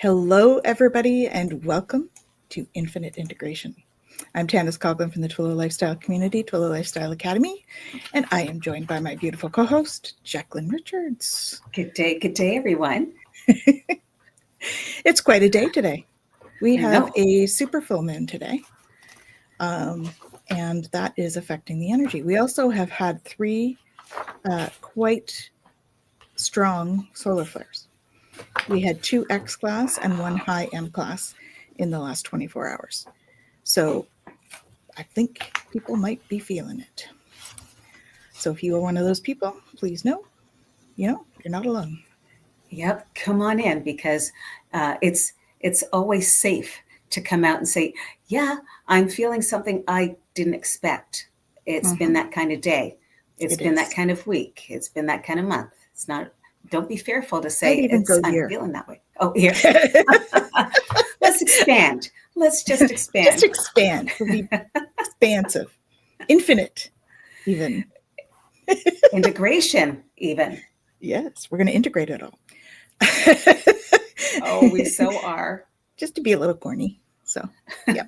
Hello, everybody, and welcome to Infinite Integration. I'm Tanys Coughlan from the Twillow Lifestyle Community, Twillow Lifestyle Academy, and I am joined by my beautiful co-host, Jacqueline Richards. Good day, everyone. It's quite a day today. We have a super full moon today, and that is affecting the energy. We also have had three quite strong solar flares. We had 2 X class and 1 high M class in the last 24 hours. So I think people might be feeling it. So if you are one of those people, please know, you're not alone. Yep, come on in, because it's always safe to come out and say, yeah, I'm feeling something I didn't expect. It's been that kind of day. It's been that kind of week. It's been that kind of month. It's not. Don't be fearful to say I'm feeling that way. Oh, here. Let's expand. Let's just expand. Just expand. We'll be expansive. Infinite, even. Integration, even. Yes, we're going to integrate it all. Oh, we so are. Just to be a little corny. So, yeah.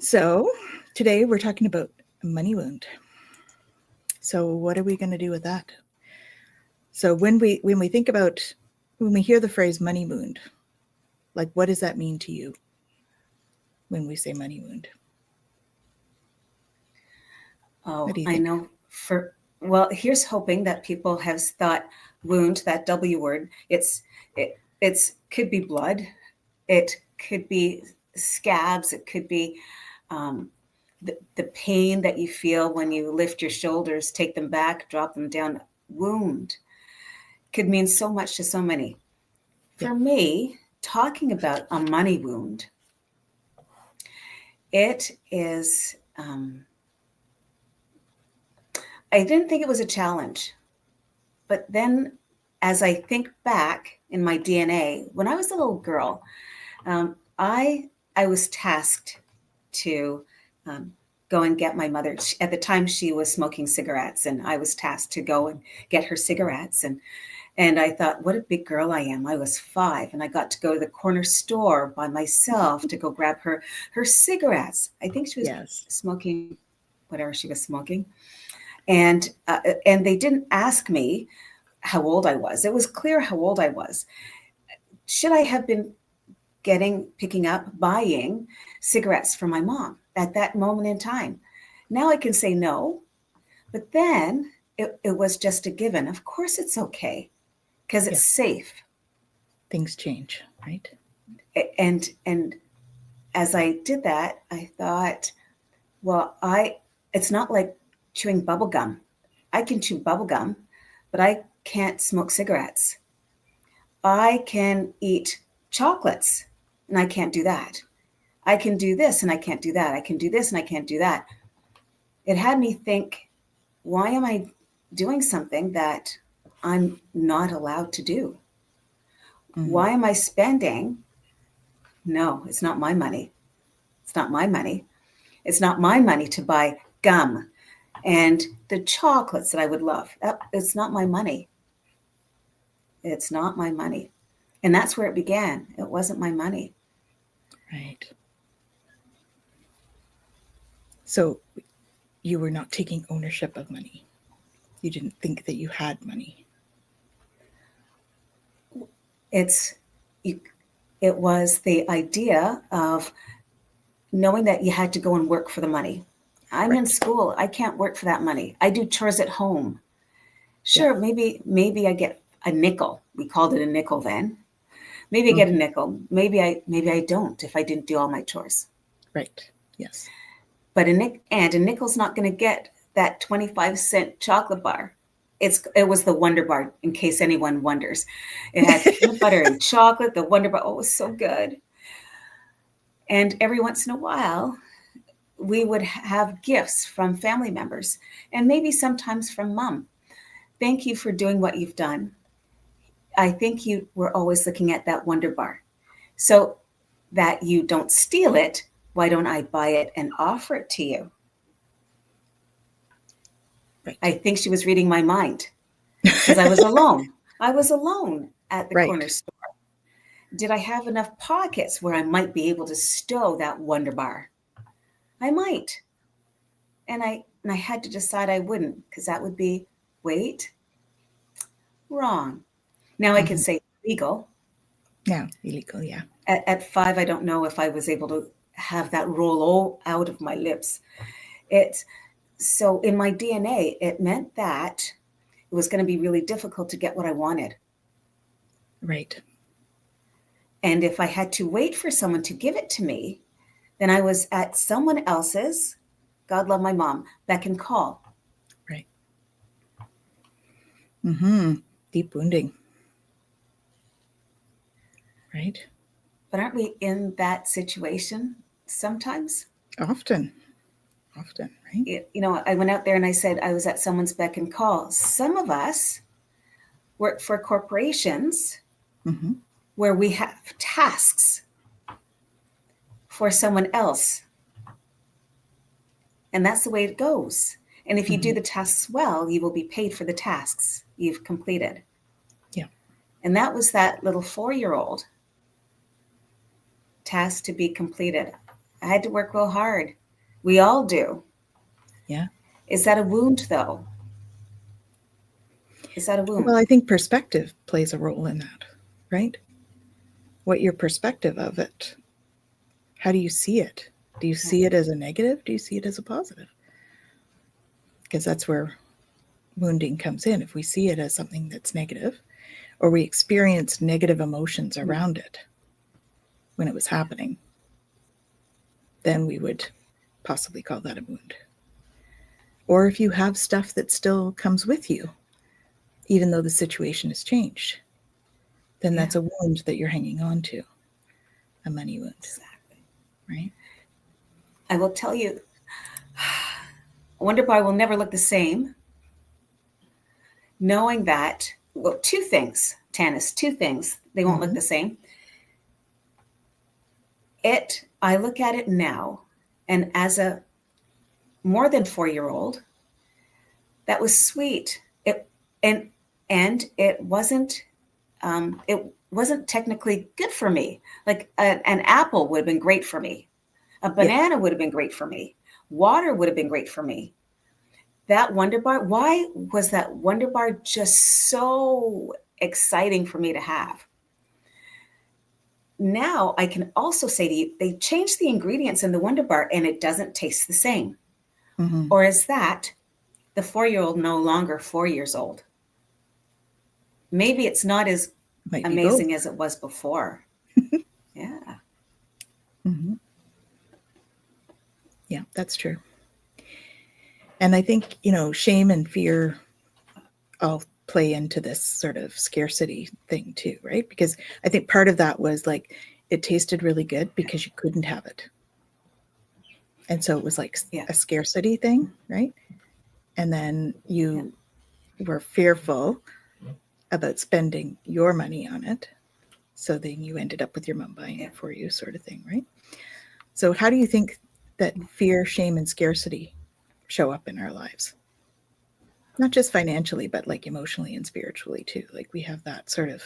So, today we're talking about a money wound. So, what are we going to do with that? So when we hear the phrase money wound, like, what does that mean to you when we say money wound? Oh, I know. Here's hoping that people have thought wound, that W word. It's could be blood. It could be scabs. It could be the pain that you feel when you lift your shoulders, take them back, drop them down. Wound could mean so much to so many. For me, talking about a money wound, it is, I didn't think it was a challenge. But then as I think back in my DNA, when I was a little girl, I was tasked to go and get my mother. At the time, she was smoking cigarettes, and I was tasked to go and get her cigarettes. And I thought, what a big girl I am. I was 5, and I got to go to the corner store by myself to go grab her cigarettes. I think she was smoking whatever she was smoking. And they didn't ask me how old I was. It was clear how old I was. Should I have been picking up, buying cigarettes for my mom at that moment in time? Now I can say no, but then it was just a given. Of course it's okay, because it's safe. Things change, right? And as I did that, I thought, well, it's not like chewing bubble gum. I can chew bubble gum, but I can't smoke cigarettes. I can eat chocolates, and I can't do that. I can do this, and I can't do that. I can do this, and I can't do that. It had me think, why am I doing something that I'm not allowed to do? Mm-hmm. Why am I spending? No, it's not my money. It's not my money. It's not my money to buy gum and the chocolates that I would love. It's not my money. It's not my money. And that's where it began. It wasn't my money. Right. So you were not taking ownership of money. You didn't think that you had money. It was the idea of knowing that you had to go and work for the money. I'm in school. I can't work for that money. I do chores at home. Sure, maybe I get a nickel. We called it a nickel then. Maybe I get a nickel. Maybe I don't if I didn't do all my chores. Right. Yes. But a nickel's not going to get that 25-cent chocolate bar. It was the Wonder Bar, in case anyone wonders. It had peanut butter and chocolate. The Wonder Bar, it was so good. And every once in a while, we would have gifts from family members, and maybe sometimes from mom. Thank you for doing what you've done. I think you were always looking at that Wonder Bar. So that you don't steal it, why don't I buy it and offer it to you? Right. I think she was reading my mind, because I was alone. I was alone at the corner store. Did I have enough pockets where I might be able to stow that Wonder Bar? I might. And I had to decide I wouldn't, because that would be, wait, wrong. Now I can say legal. Yeah, illegal. Yeah. At 5, I don't know if I was able to have that roll out of my lips. So in my DNA, it meant that it was going to be really difficult to get what I wanted. Right. And if I had to wait for someone to give it to me, then I was at someone else's, God love my mom, beck and call. Right. Deep wounding. Right. But aren't we in that situation sometimes? Often, right? I went out there and I said I was at someone's beck and call. Some of us work for corporations where we have tasks for someone else. And that's the way it goes. And if you do the tasks well, you will be paid for the tasks you've completed. Yeah. And that was that little 4-year-old task to be completed. I had to work real hard. We all do. Yeah. Is that a wound, though? Is that a wound? Well, I think perspective plays a role in that, right? What your perspective of it. How do you see it? Do you see it as a negative? Do you see it as a positive? Because that's where wounding comes in. If we see it as something that's negative, or we experience negative emotions around it when it was happening, then we would possibly call that a wound. Or if you have stuff that still comes with you, even though the situation has changed, then that's a wound that you're hanging on to, a money wound. Exactly. Right? I will tell you, Wonder Bar will never look the same. Knowing that, well, 2 things, Tanys, 2 things, they won't look the same. I look at it now, and as a more than 4-year-old, that was sweet. And it wasn't technically good for me. Like an apple would have been great for me. A banana would have been great for me. Water would have been great for me. That Wonder Bar, why was that Wonder Bar just so exciting for me to have? Now I can also say to you, they changed the ingredients in the Wonder Bar and it doesn't taste the same. Or is that the 4-year-old no longer 4 years old? Maybe it's not as amazing as it was before. Yeah. Yeah, that's true. And I think, shame and fear all play into this sort of scarcity thing too, right? Because I think part of that was like, it tasted really good because you couldn't have it. And so it was like a scarcity thing, right? And then you were fearful about spending your money on it. So then you ended up with your mom buying it for you, sort of thing, right? So how do you think that fear, shame, and scarcity show up in our lives? Not just financially, but like emotionally and spiritually too. Like we have that sort of,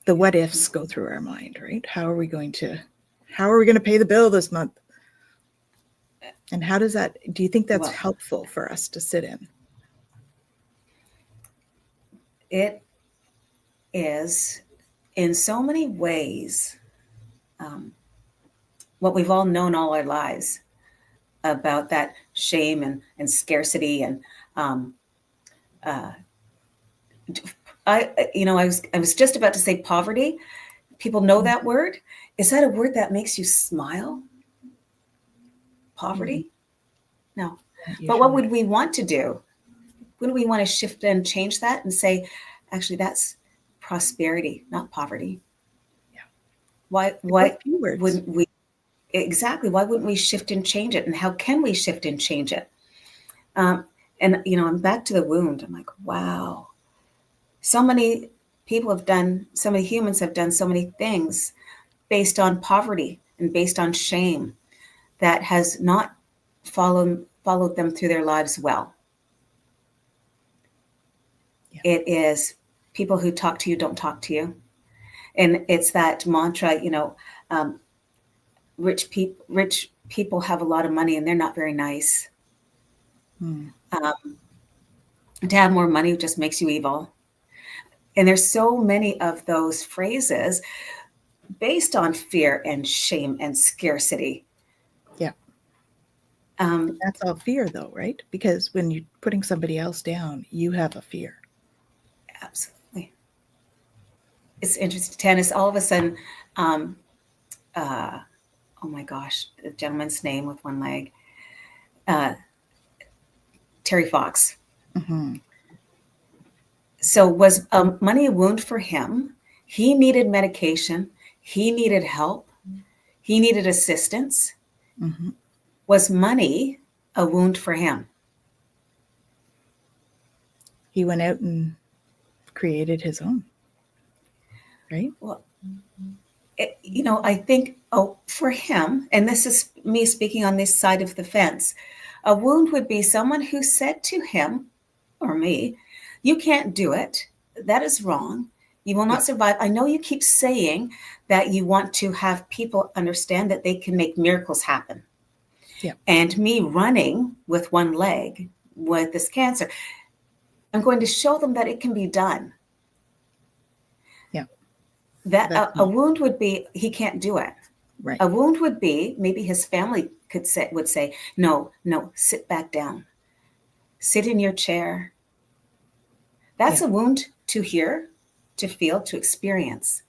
the what ifs go through our mind, right? How are we going to pay the bill this month? And how does that, do you think that's helpful for us to sit in? It is in so many ways what we've all known all our lives about that shame and scarcity. And I was just about to say poverty. People know that word. Is that a word that makes you smile? Poverty? No. But what would we want to do? Wouldn't we want to shift and change that and say, actually, that's prosperity, not poverty? Yeah. Why wouldn't we? Exactly. Why wouldn't we shift and change it? And how can we shift and change it? And, I'm back to the wound. I'm like, wow. So many humans have done so many things based on poverty and based on shame that has not followed them through their lives well. Yeah. It is people who talk to you don't talk to you. And it's that mantra, rich people have a lot of money and they're not very nice. Hmm. To have more money just makes you evil. And there's so many of those phrases based on fear and shame and scarcity. Yeah. Um, That's all fear, though, right? Because when you're putting somebody else down, you have a fear. Absolutely. It's interesting. Tanys, all of a sudden, um, oh my gosh, the gentleman's name with one leg, uh, Terry Fox. Mm-hmm. So was money a wound for him? He needed medication. He needed help. He needed assistance. Mm-hmm. Was money a wound for him? He went out and created his own, right? Well, I think, for him, and this is me speaking on this side of the fence, a wound would be someone who said to him or me, you can't do it. That is wrong. You will not survive. I know you keep saying that you want to have people understand that they can make miracles happen. Yeah. And me running with one leg with this cancer, I'm going to show them that it can be done. Yeah. That a wound would be he can't do it. Right. A wound would be maybe his family would say, no, sit back down. Sit in your chair. That's a wound to hear, to feel, to experience.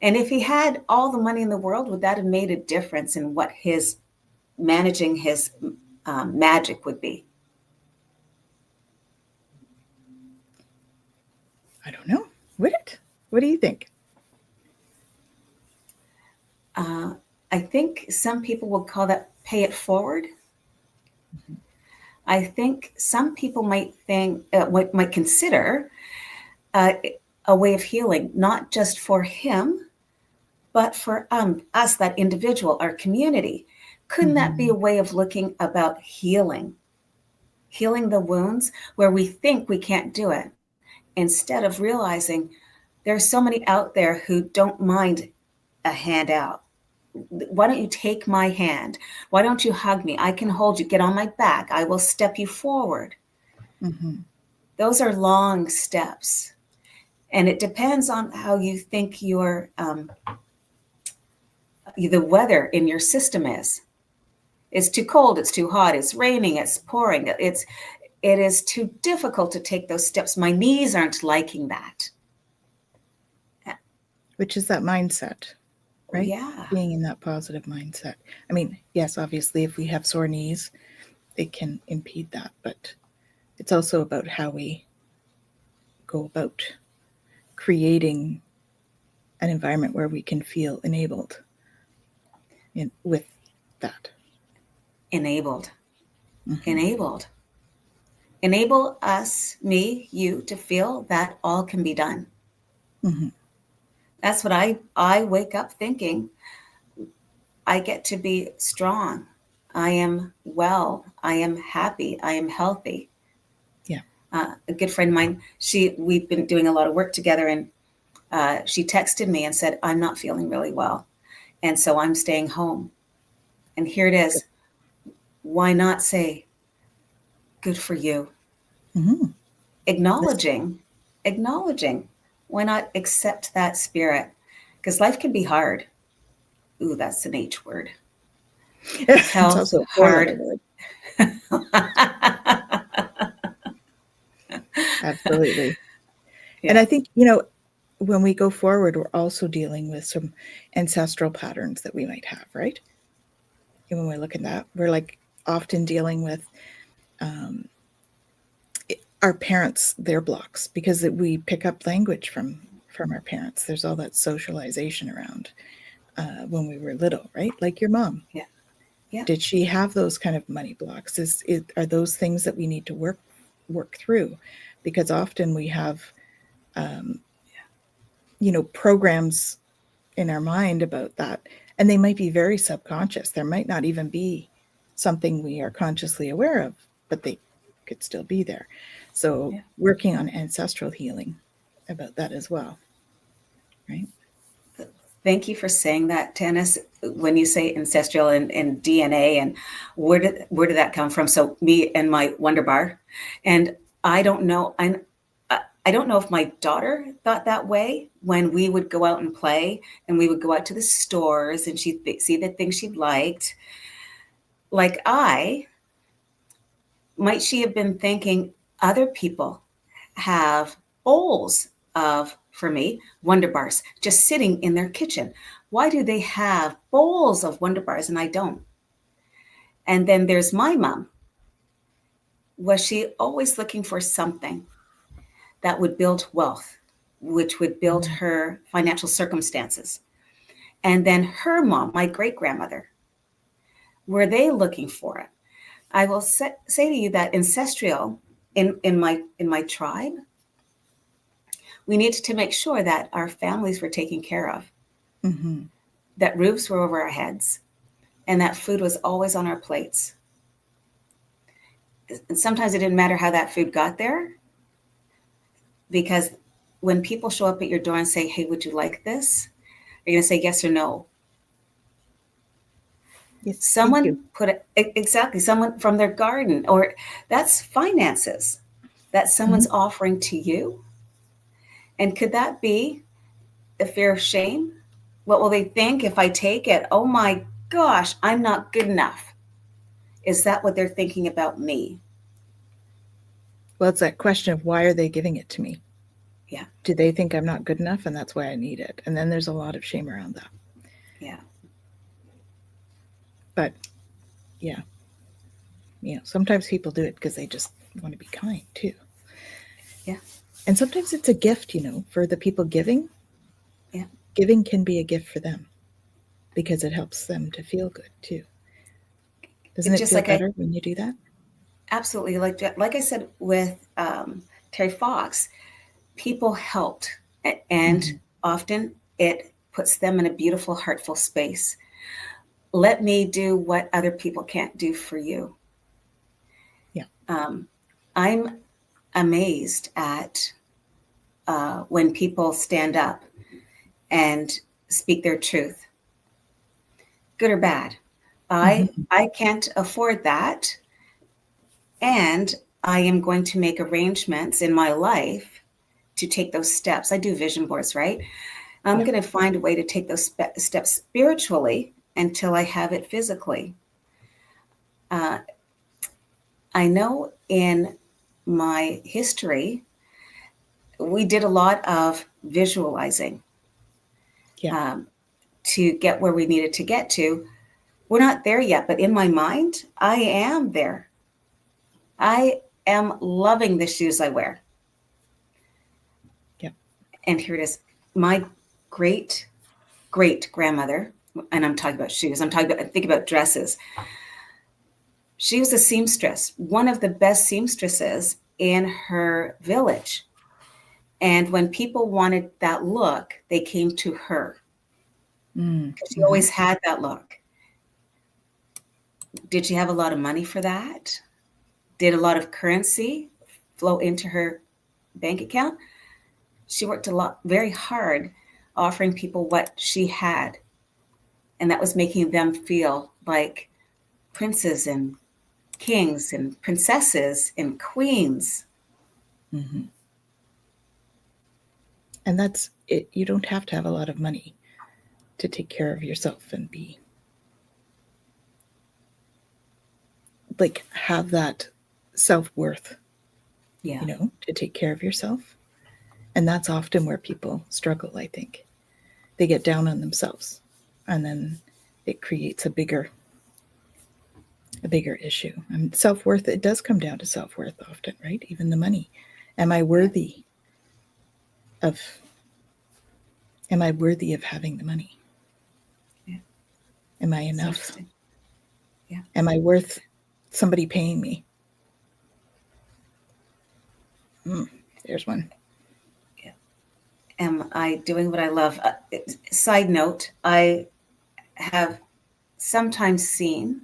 And if he had all the money in the world, would that have made a difference in what his managing his magic would be? I don't know. Would it? What do you think? I think some people would call that pay it forward. Mm-hmm. I think some people might think, might consider a way of healing, not just for him, but for us, that individual, our community. Couldn't that be a way of looking about healing the wounds where we think we can't do it, instead of realizing there are so many out there who don't mind a hand out. Why don't you take my hand? Why don't you hug me? I can hold you. Get on my back. I will step you forward. Mm-hmm. Those are long steps. And it depends on how you think your the weather in your system is. It's too cold, it's too hot, it's raining, it's pouring. It is too difficult to take those steps. My knees aren't liking that. Which is that mindset, right? Yeah. Being in that positive mindset. I mean, yes, obviously, if we have sore knees, it can impede that, but it's also about how we go about creating an environment where we can feel enabled with that. Enabled. Mm-hmm. Enable us, me, you, to feel that all can be done. Mm-hmm. That's what I wake up thinking. I get to be strong. I am well. I am happy. I am healthy. Yeah. A good friend of mine, we've been doing a lot of work together, and she texted me and said, I'm not feeling really well, and so I'm staying home. And here it is. Why not say, good for you? Mm-hmm. Acknowledging. Why not accept that spirit? Because life can be hard. Ooh, that's an H word. It's also hard. Absolutely. Yeah. And I think, when we go forward, we're also dealing with some ancestral patterns that we might have, right? And when we look at that, we're like often dealing with our parents, their blocks, because we pick up language from our parents. There's all that socialization around when we were little, right? Like your mom. Yeah. Yeah. Did she have those kind of money blocks? Are those things that we need to work through? Because often we have, programs in our mind about that, and they might be very subconscious. There might not even be something we are consciously aware of, but they could still be there. So working on ancestral healing about that as well, right? Thank you for saying that, Tanys. When you say ancestral and DNA, and where did that come from? So me and my Wonder Bar, and I don't know. I don't know if my daughter thought that way when we would go out and play, and we would go out to the stores, and she'd see the things she liked. Like might she have been thinking other people have bowls of, for me, Wonder Bars just sitting in their kitchen. Why do they have bowls of Wonder Bars and I don't? And then there's my mom. Was she always looking for something that would build wealth, which would build her financial circumstances? And then her mom, my great grandmother, were they looking for it? I will say to you that ancestral in my tribe, we needed to make sure that our families were taken care of, Mm-hmm. that roofs were over our heads, and that food was always on our plates. And sometimes it didn't matter how that food got there, because when people show up at your door and say, hey, would you like this? You're going to say yes or no. Yes, Someone put it, exactly, someone from their garden, or that's finances that someone's offering to you. And could that be the fear of shame? What will they think if I take it? Oh my gosh, I'm not good enough. Is that what they're thinking about me? Well, it's that question of why are they giving it to me? Yeah. Do they think I'm not good enough and that's why I need it? And then there's a lot of shame around that. Yeah. But yeah, sometimes people do it because they just want to be kind too. Yeah. And sometimes it's a gift, for the people giving. Yeah. Giving can be a gift for them because it helps them to feel good too. Doesn't it feel better when you do that? Absolutely. Like I said with Terry Fox, people helped, and often it puts them in a beautiful, heartful space. Let me do what other people can't do for you. Yeah. I'm amazed at when people stand up and speak their truth, good or bad. I can't afford that, and I am going to make arrangements in my life to take those steps. I do vision boards, right? I'm going to find a way to take those steps spiritually until I have it physically. I know in my history, we did a lot of visualizing to get where we needed to get to. We're not there yet, but in my mind, I am there. I am loving the shoes I wear. Yep. And here it is. My great grandmother, and I'm talking about shoes. I think about dresses. She was a seamstress, one of the best seamstresses in her village. And when people wanted that look, they came to her. Because she always had that look. Did she have a lot of money for that? Did a lot of currency flow into her bank account? She worked very hard offering people what she had. And that was making them feel like princes and kings and princesses and queens. Mm-hmm. And that's it. You don't have to have a lot of money to take care of yourself and be like have that self-worth, to take care of yourself. And that's often where people struggle, I think. They get down on themselves and then it creates a bigger issue. And self-worth, it does come down to self-worth often, right? Even the money. Am I worthy of having the money? Yeah. Am I enough? Yeah. Am I worth somebody paying me? There's one. Yeah. Am I doing what I love? Side note, I have sometimes seen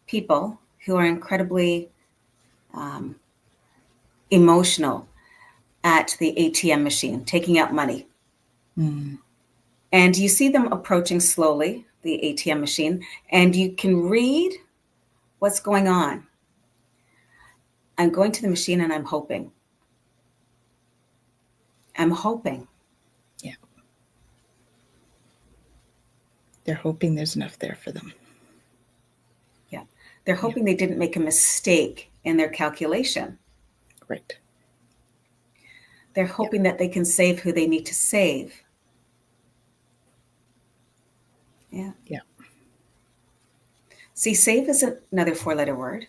people who are incredibly emotional at the ATM machine, taking out money. And you see them approaching slowly, the ATM machine, and you can read what's going on. I'm going to the machine and I'm hoping. I'm hoping. Yeah. They're hoping there's enough there for them. Yeah. They're hoping they didn't make a mistake in their calculation. Right. They're hoping that they can save who they need to save. Yeah. Yeah. See, save is another 4-letter word.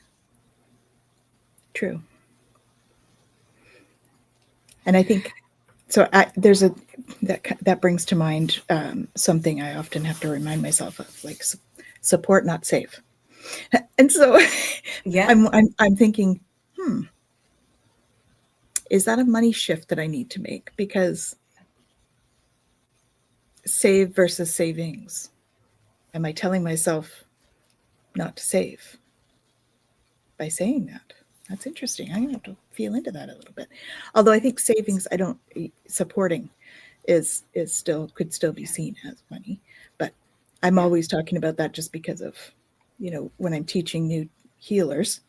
True. And I think so. That brings to mind something I often have to remind myself of, like support, not save. And so, Yeah. I'm thinking, is that a money shift that I need to make? Because save versus savings. Am I telling myself not to save by saying that? That's interesting. I'm gonna have to feel into that a little bit. Although I think savings, supporting is still could still be seen as money, but I'm always talking about that just because of, when I'm teaching new healers,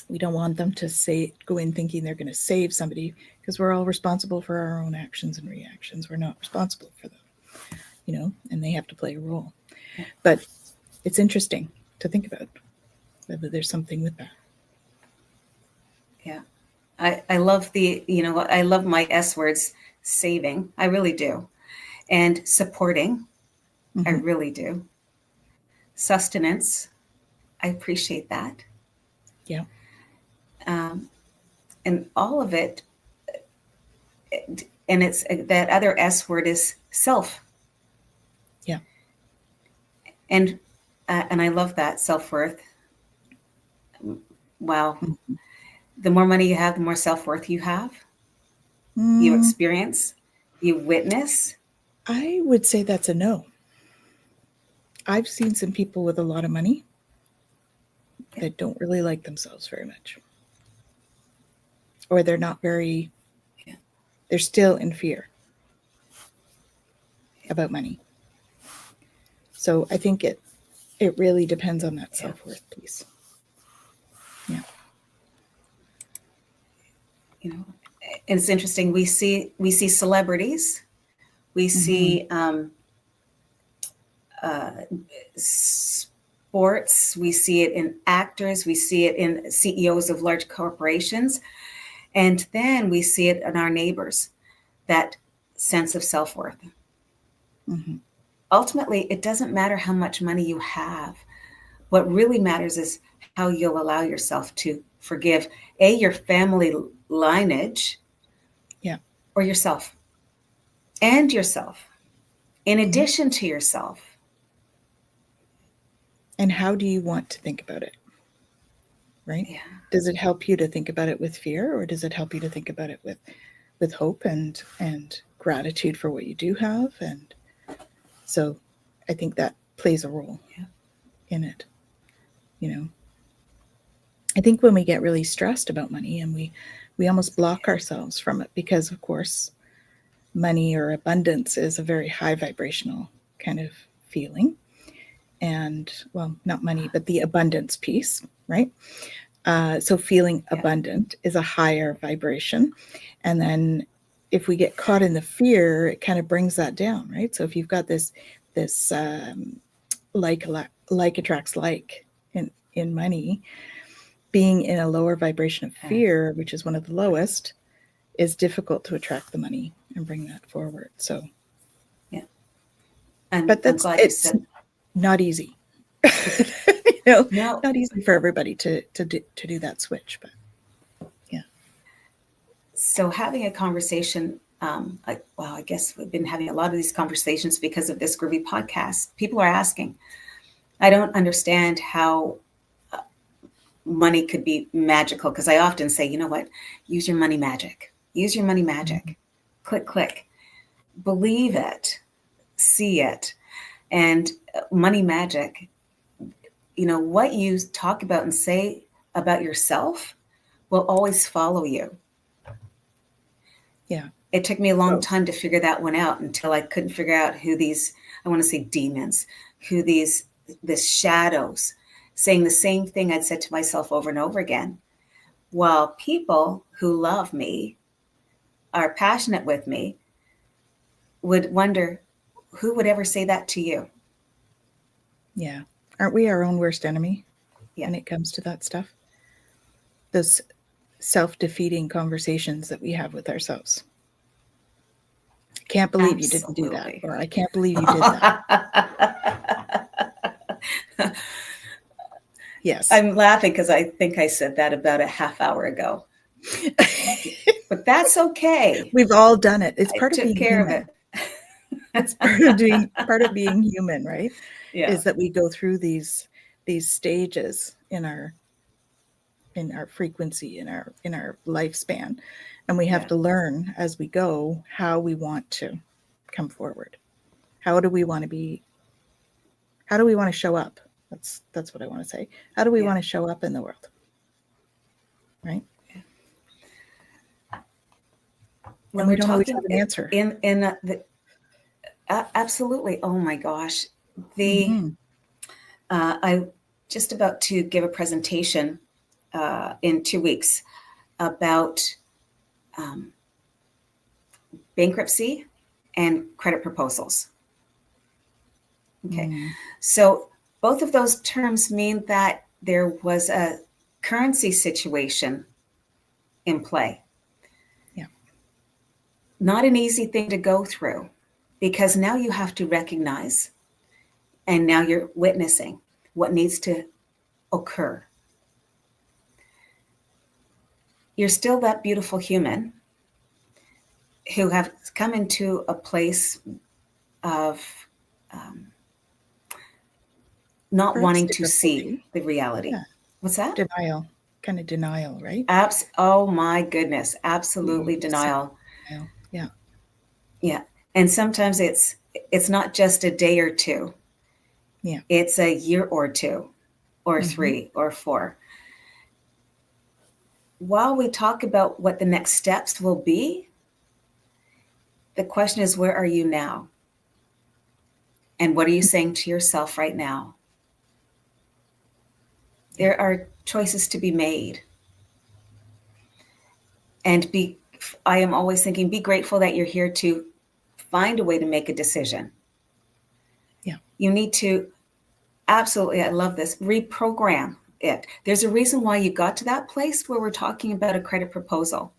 we don't want them to go in thinking they're going to save somebody, because we're all responsible for our own actions and reactions. We're not responsible for them, and they have to play a role. But it's interesting to think about whether there's something with that. Yeah. I love I love my S words, saving. I really do. And supporting. I really do. Sustenance. I appreciate that. Yeah. And all of it. And it's that other S word is self. Yeah. And I love that, self-worth. Wow. The more money you have, the more self-worth you have. You experience, you witness. I would say that's a no. I've seen some people with a lot of money that don't really like themselves very much. Or they're not very, they're still in fear about money. So I think it really depends on that self-worth piece. Yeah. It's interesting. We see celebrities, we see sports, we see it in actors, we see it in CEOs of large corporations, and then we see it in our neighbors, that sense of self-worth. Ultimately, it doesn't matter how much money you have. What really matters is how you'll allow yourself to forgive your family lineage, or yourself, and yourself, in addition to yourself. And how do you want to think about it? Right? Yeah. Does it help you to think about it with fear, or does it help you to think about it with hope and gratitude for what you do have? And so I think that plays a role in it. I think when we get really stressed about money, and we almost block ourselves from it, because of course money or abundance is a very high vibrational kind of feeling. And well, not money, but the abundance piece, right? So feeling abundant is a higher vibration. And then if we get caught in the fear, it kind of brings that down, right? So if you've got this like attracts like in money, being in a lower vibration of fear, which is one of the lowest, is difficult to attract the money and bring that forward. So but it's not easy. No. Not easy for everybody to do that switch, but so having a conversation, I guess we've been having a lot of these conversations because of this groovy podcast. People are asking, I don't understand how money could be magical, because I often say, you know what, use your money magic. Use your money magic. Click, click. Believe it. See it. And money magic, what you talk about and say about yourself will always follow you. Yeah. It took me a long Oh, time to figure that one out until I couldn't figure out who these, I want to say demons, who the shadows saying the same thing I'd said to myself over and over again. While people who love me, are passionate with me, would wonder who would ever say that to you. yeah. Aren't we our own worst enemy Yeah. when it comes to that stuff? Those self-defeating conversations that we have with ourselves. I can't believe you didn't do that. Absolutely. Or I can't believe you did that. Yes. I'm laughing because I think I said that about a half hour ago. But that's okay. We've all done it. It's I part of took being care human. of it. It's part of being human, right? Yeah. Is that we go through these stages in our frequency, in our lifespan, and we have to learn as we go how we want to come forward. How do we want to be? How do we want to show up? That's what I want to say. How do we want to show up in the world? Right? When and we we're don't always talking have an answer. Absolutely. Oh my gosh. I just about to give a presentation in 2 weeks about bankruptcy and credit proposals. Okay. So both of those terms mean that there was a currency situation in play. Yeah. Not an easy thing to go through, because now you have to recognize, and now you're witnessing what needs to occur. You're still that beautiful human who have come into a place of not Perhaps wanting to difficulty. see the reality. Yeah. What's that? Denial. Kind of denial, right? Oh my goodness. Absolutely denial. Yeah. Yeah. And sometimes it's not just a day or two. Yeah. It's a year or two or 3 or 4. While we talk about what the next steps will be, the question is, where are you now? And what are you saying to yourself right now? There are choices to be made. And I am always thinking, be grateful that you're here to find a way to make a decision. Yeah. You need to, absolutely, I love this, reprogram it. There's a reason why you got to that place where we're talking about a credit proposal.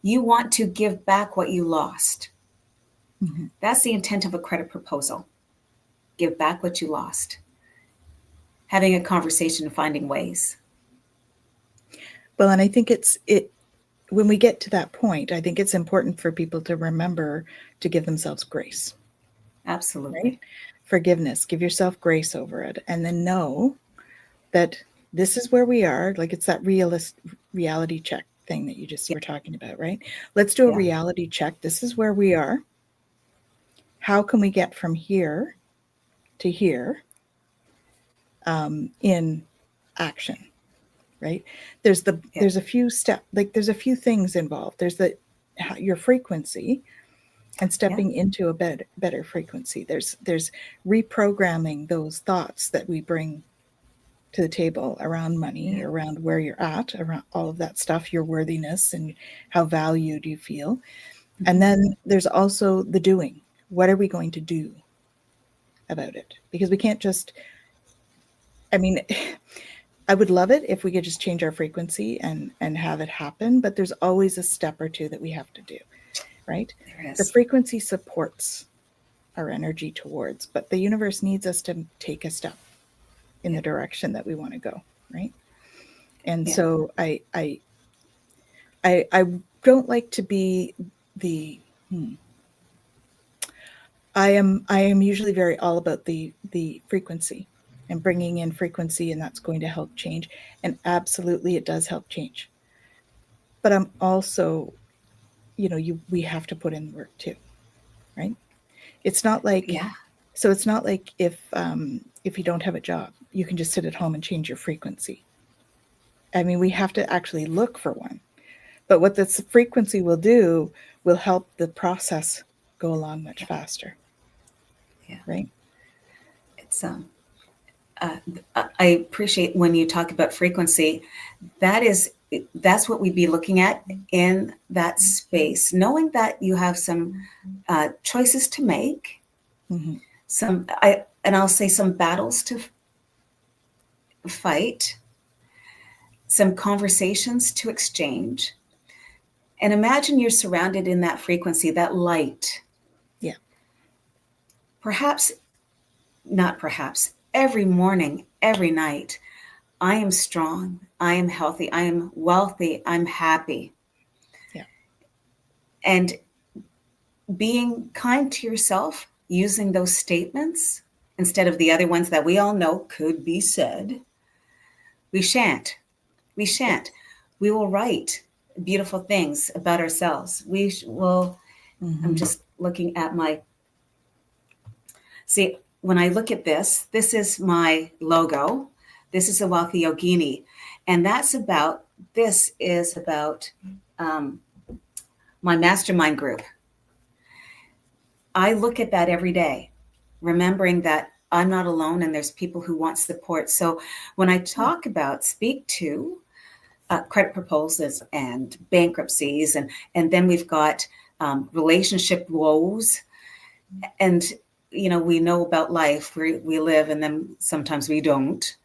You want to give back what you lost. That's the intent of a credit proposal. Give back what you lost. Having a conversation and finding ways. Well, and I think when we get to that point, I think it's important for people to remember to give themselves grace. Absolutely. Right? Forgiveness. Give yourself grace over it. And then know that this is where we are. Like, it's that reality check thing that you just were talking about, right? Let's do a reality check. This is where we are. How can we get from here to here in action? Right? There's a few steps, like there's a few things involved. There's your frequency and stepping into a better frequency. There's reprogramming those thoughts that we bring to the table around money, around where you're at, around all of that stuff, your worthiness and how valued you feel. And then there's also the doing. What are we going to do about it? Because we can't just, I mean, I would love it if we could just change our frequency and have it happen, but there's always a step or two that we have to do, right? There is. The frequency supports our energy towards, but the universe needs us to take a step in the direction that we want to go, right? And so I don't like to be I am usually very all about the frequency and bringing in frequency, and that's going to help change. And absolutely, it does help change. But I'm also, we have to put in the work too, right? It's not like, so it's not like if you don't have a job, you can just sit at home and change your frequency. I mean, we have to actually look for one. But what this frequency will do will help the process go along much faster. Yeah. Right. It's I appreciate when you talk about frequency. That's what we'd be looking at in that space, knowing that you have some choices to make, I'll say some battles to fight, some conversations to exchange, and imagine you're surrounded in that frequency, that light. Yeah. Not perhaps, every morning, every night, I am strong, I am healthy, I am wealthy, I'm happy. Yeah. And being kind to yourself, using those statements instead of the other ones that we all know could be said. We shan't. We will write beautiful things about ourselves. We will. I'm just looking at see, when I look at this is my logo. This is a Wealthy Yogini. And this is about my mastermind group. I look at that every day, remembering that I'm not alone and there's people who want support. So when I speak to credit proposals and bankruptcies, and then we've got relationship woes, and we know about life, we live, and then sometimes we don't.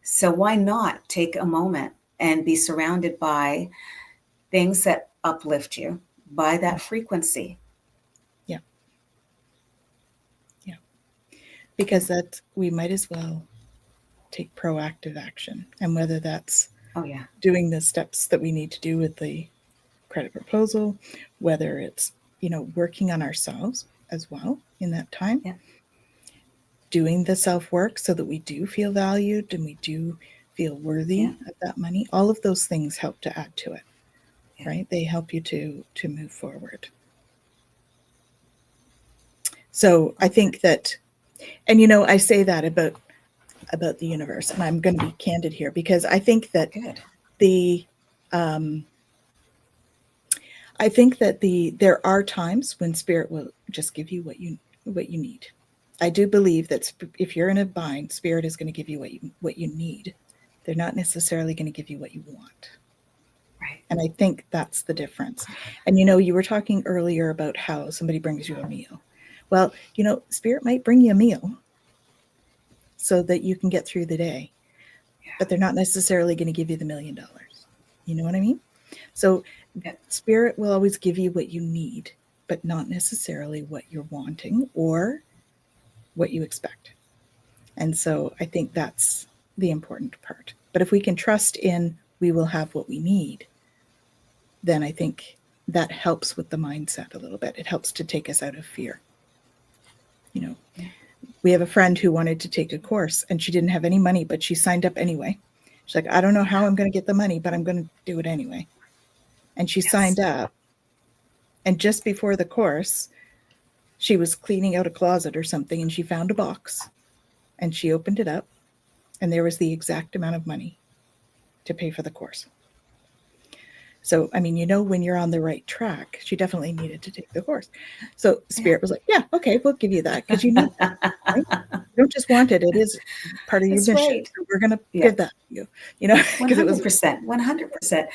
So why not take a moment and be surrounded by things that uplift you, by that frequency? Yeah. Yeah. Because we might as well take proactive action. And whether that's doing the steps that we need to do with the credit proposal, whether it's, working on ourselves as well in that time, doing the self-work so that we do feel valued and we do feel worthy of that money. All of those things help to add to it, right? They help you to move forward. So I think that, and I say that about the universe, and I'm going to be candid here because I think that there are times when spirit will just give you what you need. I do believe that if you're in a bind, spirit is going to give you what you need. They're not necessarily going to give you what you want. Right. And I think that's the difference. And you were talking earlier about how somebody brings you a meal. Well, spirit might bring you a meal so that you can get through the day, but they're not necessarily going to give you the $1 million. You know what I mean? So spirit will always give you what you need, but not necessarily what you're wanting or what you expect. And so I think that's the important part. But if we can trust in we will have what we need, then I think that helps with the mindset a little bit. It helps to take us out of fear. We have a friend who wanted to take a course and she didn't have any money, but she signed up anyway. She's like, I don't know how I'm going to get the money, but I'm going to do it anyway. And she signed up. And just before the course, she was cleaning out a closet or something, and she found a box, and she opened it up, and there was the exact amount of money to pay for the course. So, I mean, when you're on the right track, she definitely needed to take the course. So spirit was like, yeah, okay, we'll give you that because you need that, right? You don't just want it. It is part of your mission. Right. So we're going to give that to you, because 100%, 100%.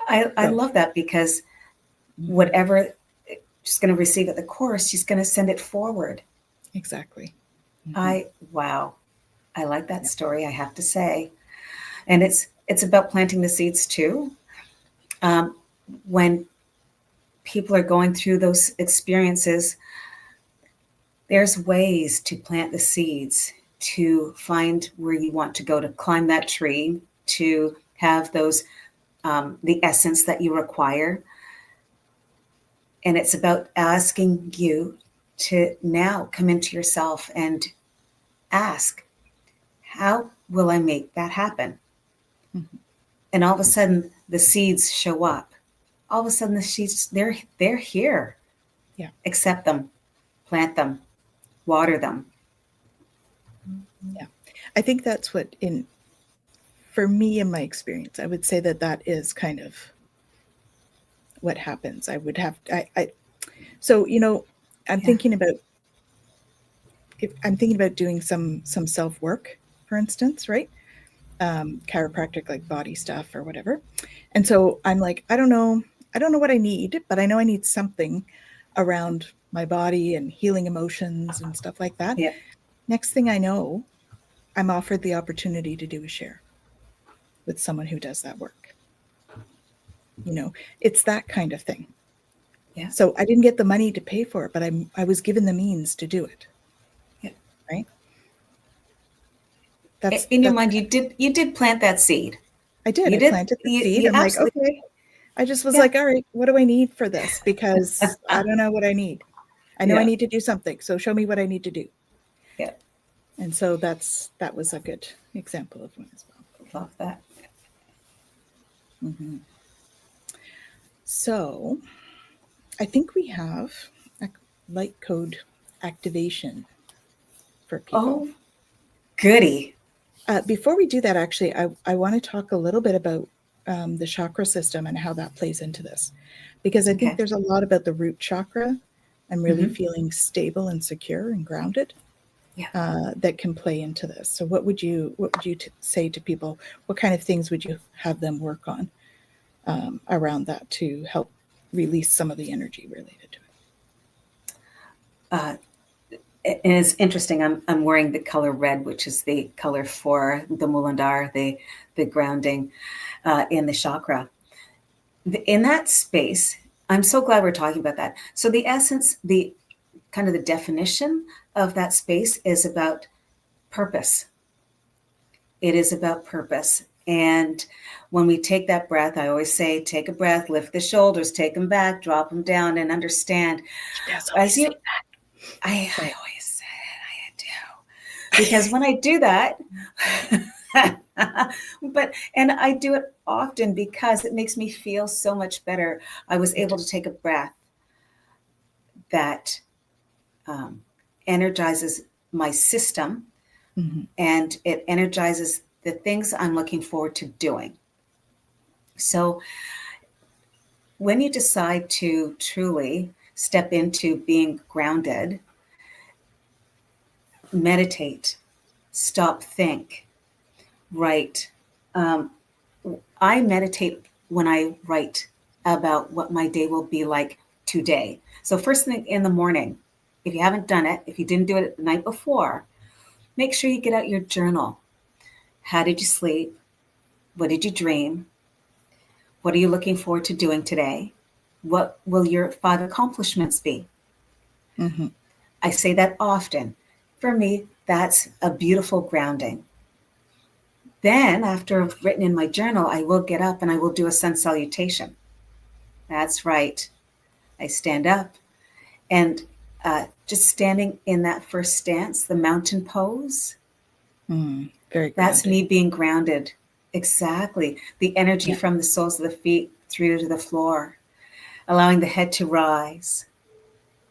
I love that because whatever she's going to receive at the course, she's going to send it forward. Exactly. Wow. I like that story, I have to say. And it's about planting the seeds too. When people are going through those experiences, there's ways to plant the seeds, to find where you want to go, to climb that tree, to have those, the essence that you require. And it's about asking you to now come into yourself and ask, how will I make that happen? Mm-hmm. And all of a sudden the seeds show up. All of a sudden the seeds, they're here. Yeah. Accept them, plant them, water them. Yeah. I think that's what for me, in my experience, I would say that is kind of what happens. I would have, so, you know, I'm Yeah. thinking about, if I'm thinking about doing some self work, for instance, right? Chiropractic, like body stuff or whatever. And so I'm like, I don't know what I need, but I know I need something around my body and healing emotions and stuff like that. Yeah. Next thing I know, I'm offered the opportunity to do a share with someone who does that work. You know, it's that kind of thing. Yeah. So I didn't get the money to pay for it, but I was given the means to do it. Yeah. Right. In your That's mind, you did plant that seed. I did. You I did. planted the seed. You I'm like, absolutely. okay. I just was Yeah. like, all right, what do I need for this? Because I don't know what I need. I know I Yeah. need to do something. So show me what I need to do. Yeah. And so that was a good example of one as well. Love that. Mm-hmm. So I think we have a light code activation for people. Oh, goody. Before we do that, actually, I want to talk a little bit about the chakra system and how that plays into this, because I think Okay. there's a lot about the root chakra and really Mm-hmm. feeling stable and secure and grounded Yeah. that can play into this. So, what would you say to people? What kind of things would you have them work on around that to help release some of the energy related to it? And it's interesting. I'm wearing the color red, which is the color for the Mulandar, the grounding in the chakra. In that space, I'm so glad we're talking about that. So the essence, the kind of the definition of that space is about purpose. It is about purpose. And when we take that breath, I always say, take a breath, lift the shoulders, take them back, drop them down, and understand. Yes, As you, I always say it, I do. Because when I do that, and I do it often because it makes me feel so much better. I was able to take a breath that energizes my system, Mm-hmm. and it energizes the things I'm looking forward to doing. So when you decide to truly step into being grounded, meditate, stop, think, write. I meditate when I write about what my day will be like today. So first thing in the morning, if you haven't done it, if you didn't do it the night before, make sure you get out your journal. How did you sleep? What did you dream? What are you looking forward to doing today? What will your 5 accomplishments be? Mm-hmm. I say that often. For me, that's a beautiful grounding. Then, after I've written in my journal, I will get up and I will do a sun salutation. That's right. I stand up and just standing in that first stance, the mountain pose, Very that's grounded. me being grounded. Exactly. The energy from the soles of the feet through to the floor, allowing the head to rise.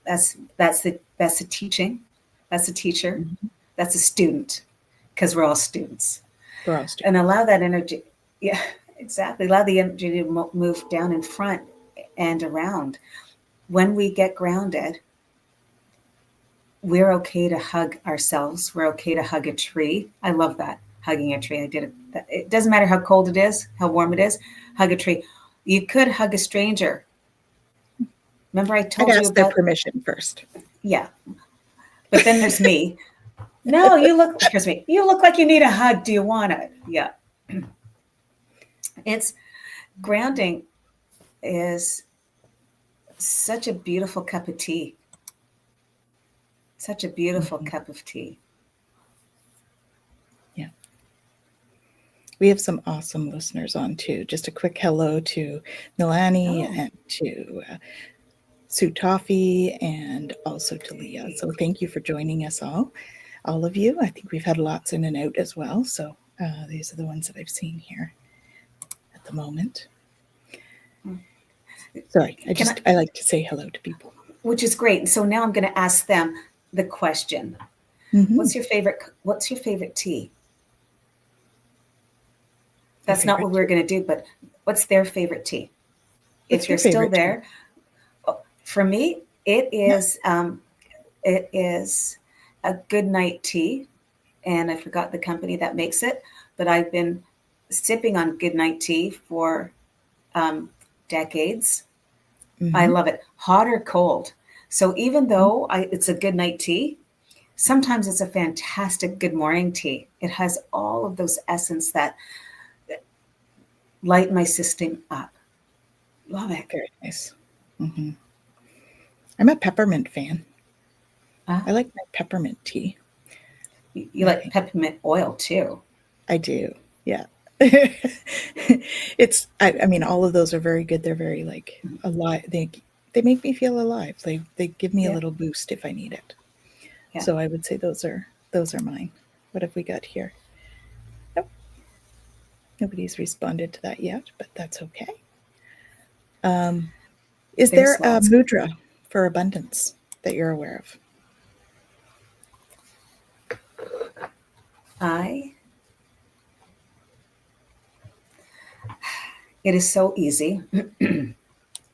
That's the teaching. That's a teacher. Mm-hmm. That's a student, because we're all students. For us too. And allow that energy. Yeah, exactly. Allow the energy to move down in front and around. When we get grounded, we're okay to hug ourselves. We're okay to hug a tree. I love that. Hugging a tree. I did it. It doesn't matter how cold it is, how warm it is. Hug a tree. You could hug a stranger. Remember I I'd told you ask their about, permission first. yeah. But then there's me. No, here's me. You look like you need a hug. Do you want it? Yeah. It's grounding is such a beautiful cup of tea. Such a beautiful Mm-hmm. cup of tea. Yeah. We have some awesome listeners on too. Just a quick hello to Milani and to Sue Toffee and also to Leah. So thank you for joining us all of you. I think we've had lots in and out as well. So these are the ones that I've seen here at the moment. Sorry, I like to say hello to people. Which is great. So now I'm going to ask them the question. Mm-hmm. What's your favorite tea? That's not what we're going to do, but what's their favorite tea? if your they're still favorite tea? there, for me, it is a good night tea, and I forgot the company that makes it, but I've been sipping on good night tea for decades. I Mm-hmm. love it, hot or cold. So even though it's a good night tea, sometimes it's a fantastic good morning tea. It has all of those essence that light my system up. Love it. Very nice. Mm-hmm. I'm a peppermint fan. Uh, I like my peppermint tea. you I like think peppermint oil too. I do. Yeah. I mean, all of those are very good. They're very like alive. They make me feel alive. They give me a Yeah, little boost if I need it. yeah. So I would say those are mine. What have we got here? Nope, nobody's responded to that yet, but that's okay. Is there There's a lots. mudra for abundance that you're aware of? I. It is so easy.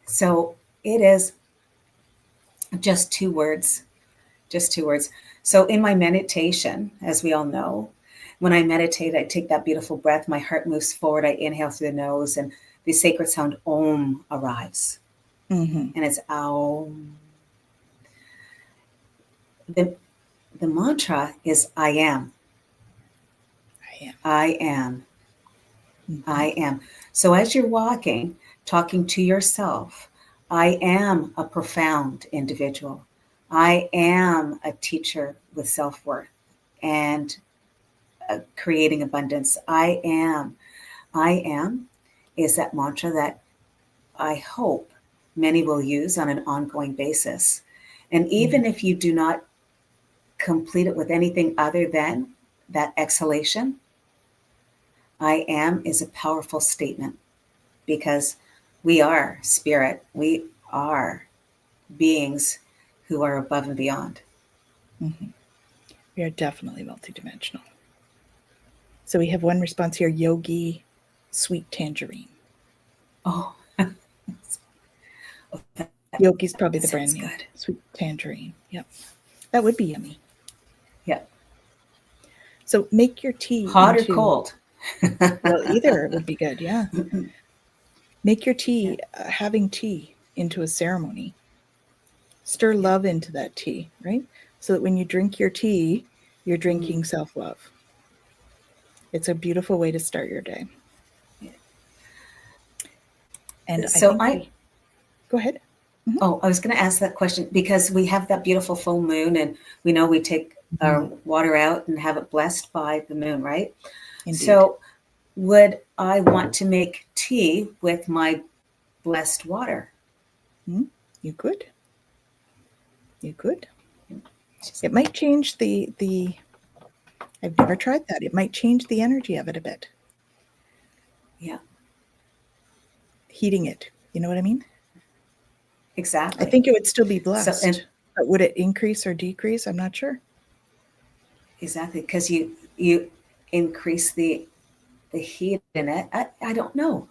So it is just two words. Just two words. So in my meditation, as we all know, when I meditate, I take that beautiful breath. My heart moves forward. I inhale through the nose, and the sacred sound Om arrives, Mm-hmm. and it's Om. The the mantra is I am. I am. I am. Mm-hmm. I am. So as you're walking, talking to yourself, I am a profound individual. I am a teacher with self worth and creating abundance. I am. I am is that mantra that I hope many will use on an ongoing basis. And Mm-hmm. even if you do not complete it with anything other than that exhalation, I am is a powerful statement because we are spirit. We are beings who are above and beyond. Mm-hmm. We are definitely multidimensional. So we have one response here: Yogi, sweet tangerine. Oh, that Yogi's probably the brand sounds name. good. Sweet tangerine. Yep. That would be yummy. Yeah. So make your tea Hot or into, cold? well, either would be good. Yeah. Make your tea, having tea into a ceremony. Stir Yeah. love into that tea, right? So that when you drink your tea, you're drinking Mm. self love. It's a beautiful way to start your day. Yeah. And I So think I, we go ahead. Mm-hmm. oh, I was going to ask that question because we have that beautiful full moon and we know we take our Mm-hmm. water out and have it blessed by the moon, right? Indeed. So would I want to make tea with my blessed water? Mm-hmm. You could. You could. Just, It might change the. I've never tried that. It might change the energy of it a bit. yeah, Heating it. You know what I mean? I exactly. think it would still be So, and blessed, but would it increase or decrease? I'm not sure. exactly because you increase the heat in it. I don't know.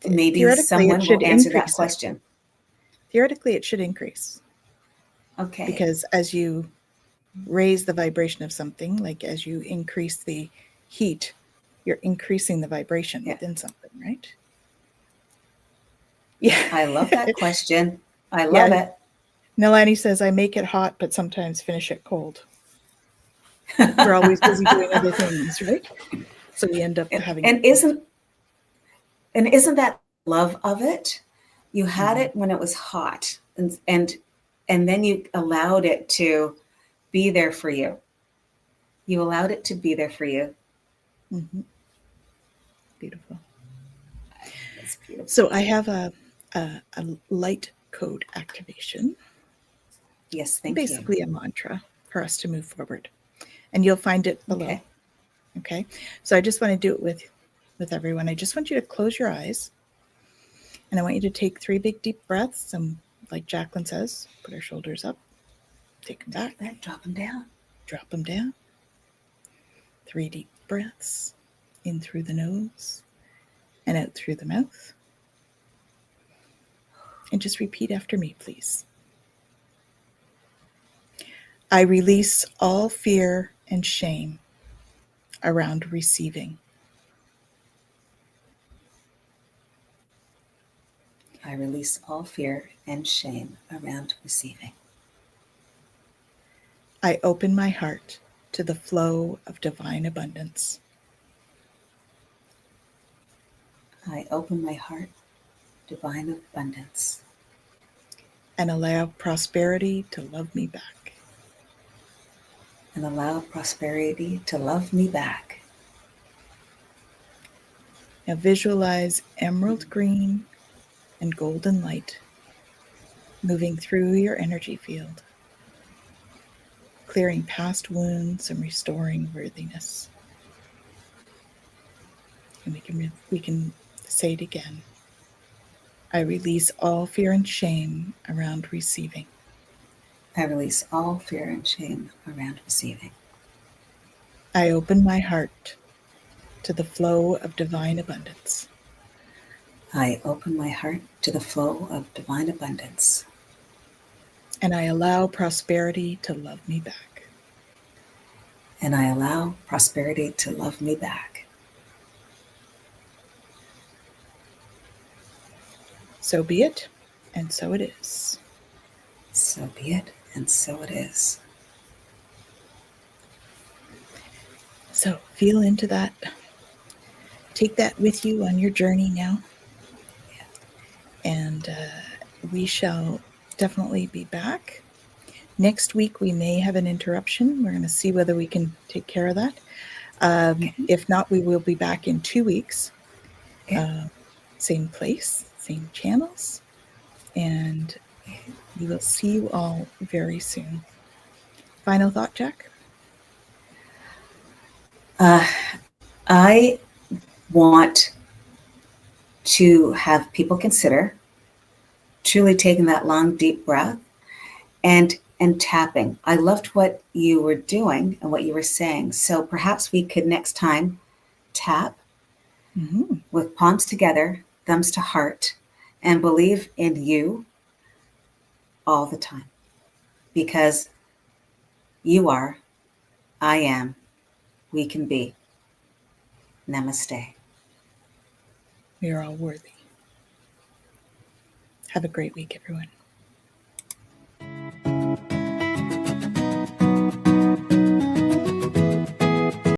Maybe Theoretically, it someone will should answer that increase it. question. Theoretically, it should increase Okay. because as you raise the vibration of something, like as you increase the heat, you're increasing the vibration Yeah. within something, right? Yeah. I love that question. I love Yeah. it. Nilani says, I make it hot, but sometimes finish it cold. We're always busy doing other things, right? So we end up and, having it and cold. isn't and isn't that love of it? You had Mm-hmm. it when it was hot, and then you allowed it to be there for you. You allowed it to be there for you. Mm-hmm. Beautiful. That's beautiful. So I have a light code activation, Yes, thank you. basically a mantra for us to move forward. And you'll find it below. Okay. Okay. So I just want to do it with everyone. I just want you to close your eyes and I want you to take 3 big deep breaths. And like Jacqueline says, put our shoulders up, take them back, That drop them down. drop them down. 3 deep breaths in through the nose and out through the mouth. And just repeat after me, please. I release all fear and shame around receiving. I release all fear and shame around receiving. I open my heart to the flow of divine abundance. I open my heart, divine abundance. And allow prosperity to love me back. And allow prosperity to love me back. Now visualize emerald green and golden light moving through your energy field, clearing past wounds and restoring worthiness. And we can say it again. I release all fear and shame around receiving. I release all fear and shame around receiving. I open my heart to the flow of divine abundance. I open my heart to the flow of divine abundance. And I allow prosperity to love me back. And I allow prosperity to love me back. So be it, and so it is. So be it, and so it is. So feel into that. Take that with you on your journey now. And we shall definitely be back. Next week, we may have an interruption. We're going to see whether we can take care of that. If not, we will be back in 2 weeks. Same place, same channels. And we will see you all very soon. Final thought, Jack? I want to have people consider truly taking that long, deep breath and tapping. I loved what you were doing and what you were saying. So perhaps we could next time tap with palms together, thumbs to heart, and believe in you all the time. Because you are, I am, we can be. Namaste. We are all worthy. Have a great week, everyone.